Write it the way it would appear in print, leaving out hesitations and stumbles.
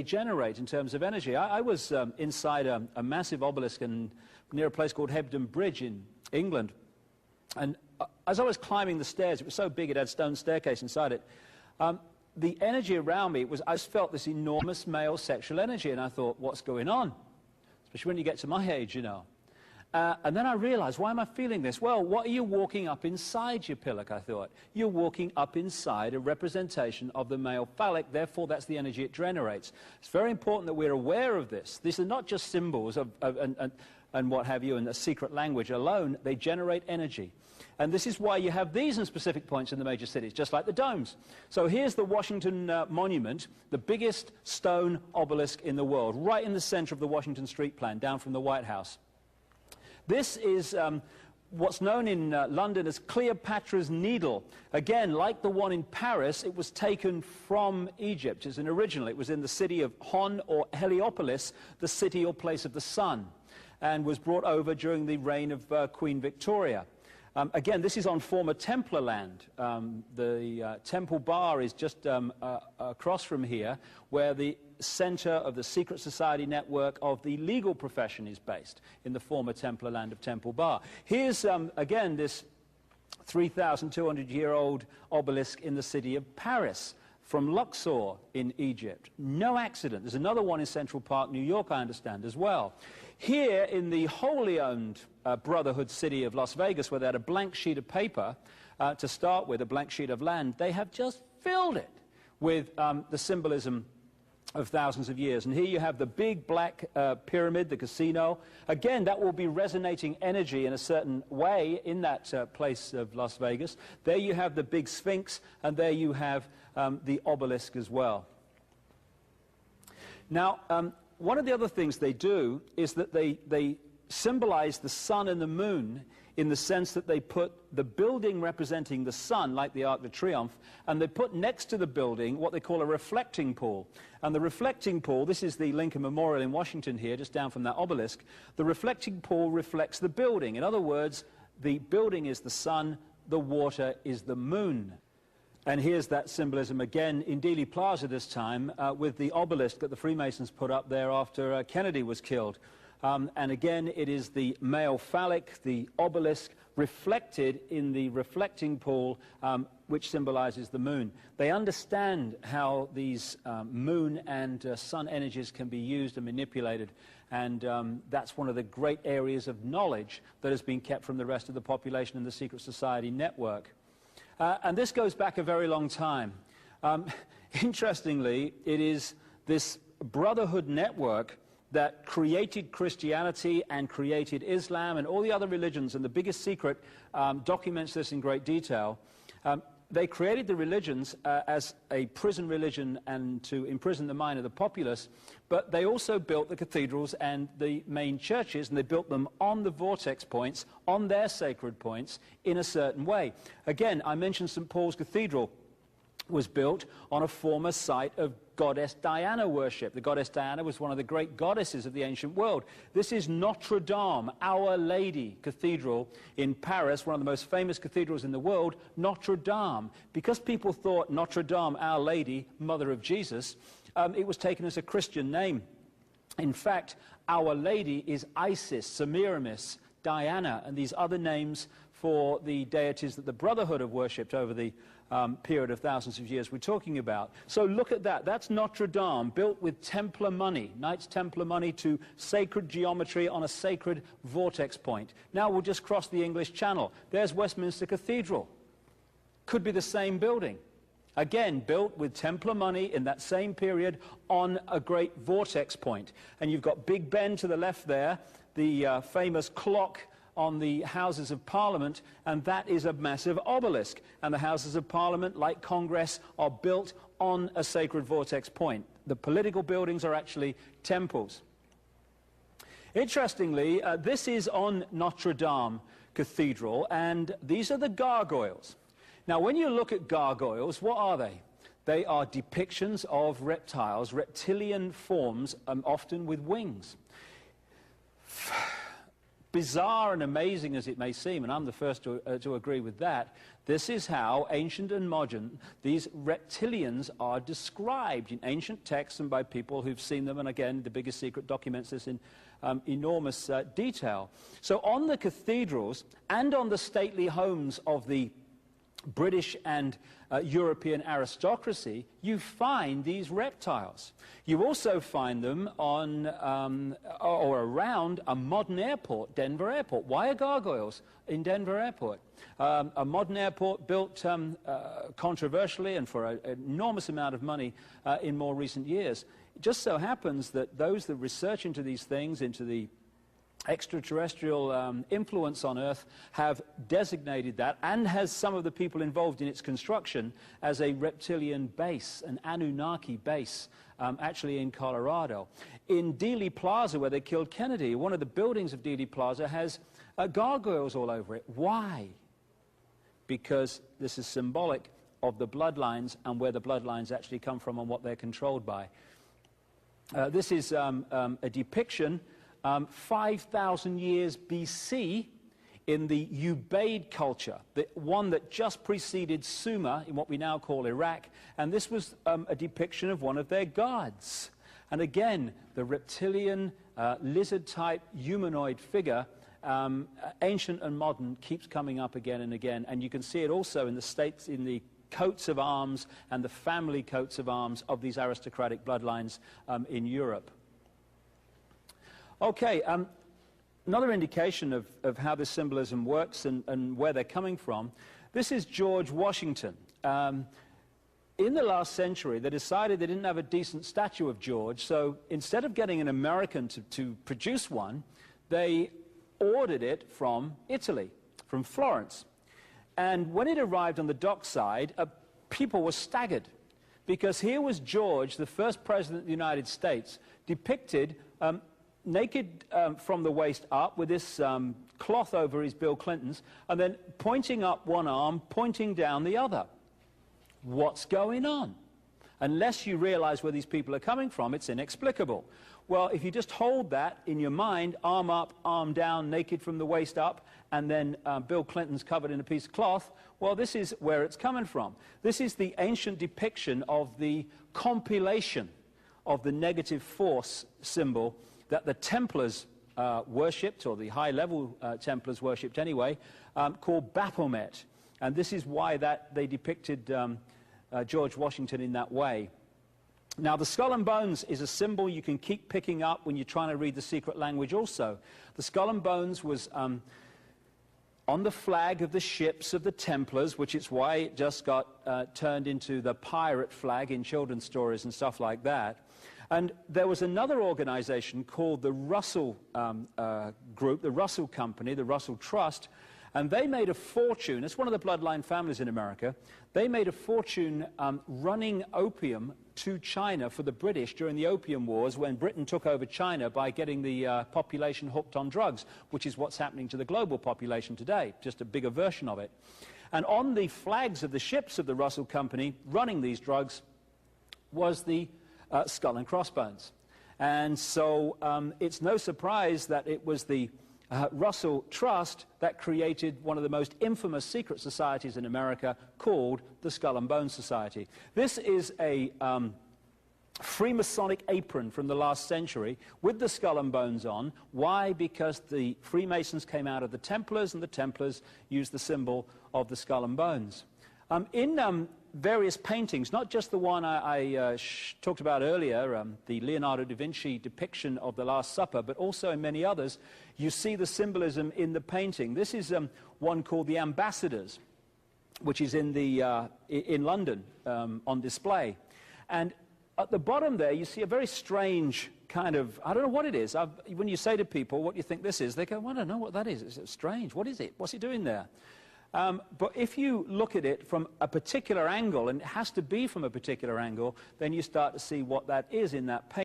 generate in terms of energy. I was inside a massive obelisk near a place called Hebden Bridge in England, and as I was climbing the stairs, it was so big it had a stone staircase inside it, the energy around me I just felt this enormous male sexual energy, and I thought, what's going on? Especially when you get to my age, you know. And then I realized, why am I feeling this? Well, what are you walking up inside, you pillock, I thought. You're walking up inside a representation of the male phallic, therefore that's the energy it generates. It's very important that we're aware of this. These are not just symbols and what have you, and a secret language alone. They generate energy. And this is why you have these in specific points in the major cities, just like the domes. So here's the Washington Monument, the biggest stone obelisk in the world, right in the center of the Washington Street Plan, down from the White House. This is what's known in London as Cleopatra's Needle. Again, like the one in Paris, it was taken from Egypt. As an original, it was in the city of Hon or Heliopolis, the city or place of the sun, and was brought over during the reign of Queen Victoria. Again, this is on former Templar land. The Temple Bar is just across from here, where the center of the secret society network of the legal profession is based, in the former Templar land of Temple Bar. Here's, again, this 3,200-year-old obelisk in the city of Paris, from Luxor in Egypt. No accident. There's another one in Central Park, New York, I understand, as well. Here in the wholly owned Brotherhood city of Las Vegas, where they had a blank sheet of paper to start with, a blank sheet of land, they have just filled it with the symbolism of thousands of years. And here you have the big black pyramid, the casino. Again, that will be resonating energy in a certain way in that place of Las Vegas. There you have the big Sphinx, and there you have the obelisk as well. Now, one of the other things they do is that they symbolize the sun and the moon in the sense that they put the building representing the sun, like the Arc de Triomphe, and they put next to the building what they call a reflecting pool. And the reflecting pool, this is the Lincoln Memorial in Washington here, just down from that obelisk, the reflecting pool reflects the building. In other words, the building is the sun, the water is the moon. And here's that symbolism again in Dealey Plaza this time with the obelisk that the Freemasons put up there after Kennedy was killed. And again, it is the male phallic, the obelisk, reflected in the reflecting pool, which symbolizes the moon. They understand how these moon and sun energies can be used and manipulated, and that's one of the great areas of knowledge that has been kept from the rest of the population in the secret society network. And this goes back a very long time. Interestingly, it is this brotherhood network that created Christianity and created Islam and all the other religions, and the biggest secret documents this in great detail. They created the religions as a prison religion and to imprison the mind of the populace, but they also built the cathedrals and the main churches, and they built them on the vortex points, on their sacred points, in a certain way. Again, I mentioned St. Paul's Cathedral was built on a former site of goddess Diana worship. The goddess Diana was one of the great goddesses of the ancient world. This is Notre Dame, Our Lady Cathedral in Paris, one of the most famous cathedrals in the world, Notre Dame. Because people thought Notre Dame, Our Lady, Mother of Jesus, it was taken as a Christian name. In fact, Our Lady is Isis, Semiramis, Diana, and these other names for the deities that the Brotherhood have worshipped over the period of thousands of years we're talking about. So look at that. That's Notre Dame, built with Templar money, Knights Templar money, to sacred geometry on a sacred vortex point. Now we'll just cross the English Channel. There's Westminster Cathedral. Could be the same building. Again, built with Templar money in that same period on a great vortex point. And you've got Big Ben to the left there, the famous clock on the Houses of Parliament, and that is a massive obelisk. And the Houses of Parliament, like Congress, are built on a sacred vortex point. The political buildings are actually temples. Interestingly, this is on Notre Dame Cathedral, and these are the gargoyles. Now, when you look at gargoyles, what are they? They are depictions of reptiles, reptilian forms, often with wings. bizarre and amazing as it may seem, and I'm the first to agree with that, this is how ancient and modern these reptilians are described in ancient texts and by people who've seen them, and again, The Biggest Secret documents this in enormous detail. So on the cathedrals and on the stately homes of the British and European aristocracy, you find these reptiles. You also find them on or around a modern airport, Denver Airport. Why are gargoyles in Denver Airport? A modern airport built controversially and for an enormous amount of money in more recent years. It just so happens that those that research into these things, into the extraterrestrial influence on Earth, have designated that, and has some of the people involved in its construction, as a reptilian base, an Anunnaki base, actually in Colorado. In Dealey Plaza, where they killed Kennedy, one of the buildings of Dealey Plaza has gargoyles all over it. Why? Because this is symbolic of the bloodlines and where the bloodlines actually come from and what they're controlled by. This is a depiction 5,000 years BC in the Ubaid culture, the one that just preceded Sumer in what we now call Iraq, and this was a depiction of one of their gods. And again, the reptilian, lizard-type humanoid figure, ancient and modern, keeps coming up again and again, and you can see it also in the states, in the coats of arms and the family coats of arms of these aristocratic bloodlines in Europe. Okay, another indication of how this symbolism works and where they're coming from. This is George Washington. In the last century, they decided they didn't have a decent statue of George, so instead of getting an American to produce one, they ordered it from Italy, from Florence. And when it arrived on the dockside, people were staggered, because here was George, the first president of the United States, depicted naked from the waist up, with this cloth over his Bill Clinton's, and then pointing up one arm, pointing down the other. What's going on? Unless you realize where these people are coming from, it's inexplicable. Well, if you just hold that in your mind, arm up, arm down, naked from the waist up, and then Bill Clinton's covered in a piece of cloth, well, this is where it's coming from. This is the ancient depiction of the compilation of the negative force symbol that the Templars worshipped, or the high-level Templars worshipped anyway, called Baphomet. And this is why they depicted George Washington in that way. Now, the skull and bones is a symbol you can keep picking up when you're trying to read the secret language also. The skull and bones was on the flag of the ships of the Templars, which is why it just got turned into the pirate flag in children's stories and stuff like that. And there was another organization called the Russell Group, the Russell Company, the Russell Trust, and they made a fortune. It's one of the bloodline families in America. They made a fortune running opium to China for the British during the Opium Wars, when Britain took over China by getting the population hooked on drugs, which is what's happening to the global population today, just a bigger version of it. And on the flags of the ships of the Russell Company running these drugs was the skull and crossbones. And so it's no surprise that it was the Russell Trust that created one of the most infamous secret societies in America, called the Skull and Bones Society. This is a Freemasonic apron from the last century with the skull and bones on. Why? Because the Freemasons came out of the Templars, and the Templars used the symbol of the skull and bones. In various paintings, not just the one I talked about earlier, the Leonardo da Vinci depiction of the Last Supper, but also in many others, you see the symbolism in the painting. This is one called The Ambassadors, which is in London on display. And at the bottom there, you see a very strange kind of, I don't know what it is. When you say to people, what do you think this is? They go, well, I don't know what that is. It's strange. What is it? What's he doing there? But if you look at it from a particular angle, and it has to be from a particular angle, then you start to see what that is in that painting.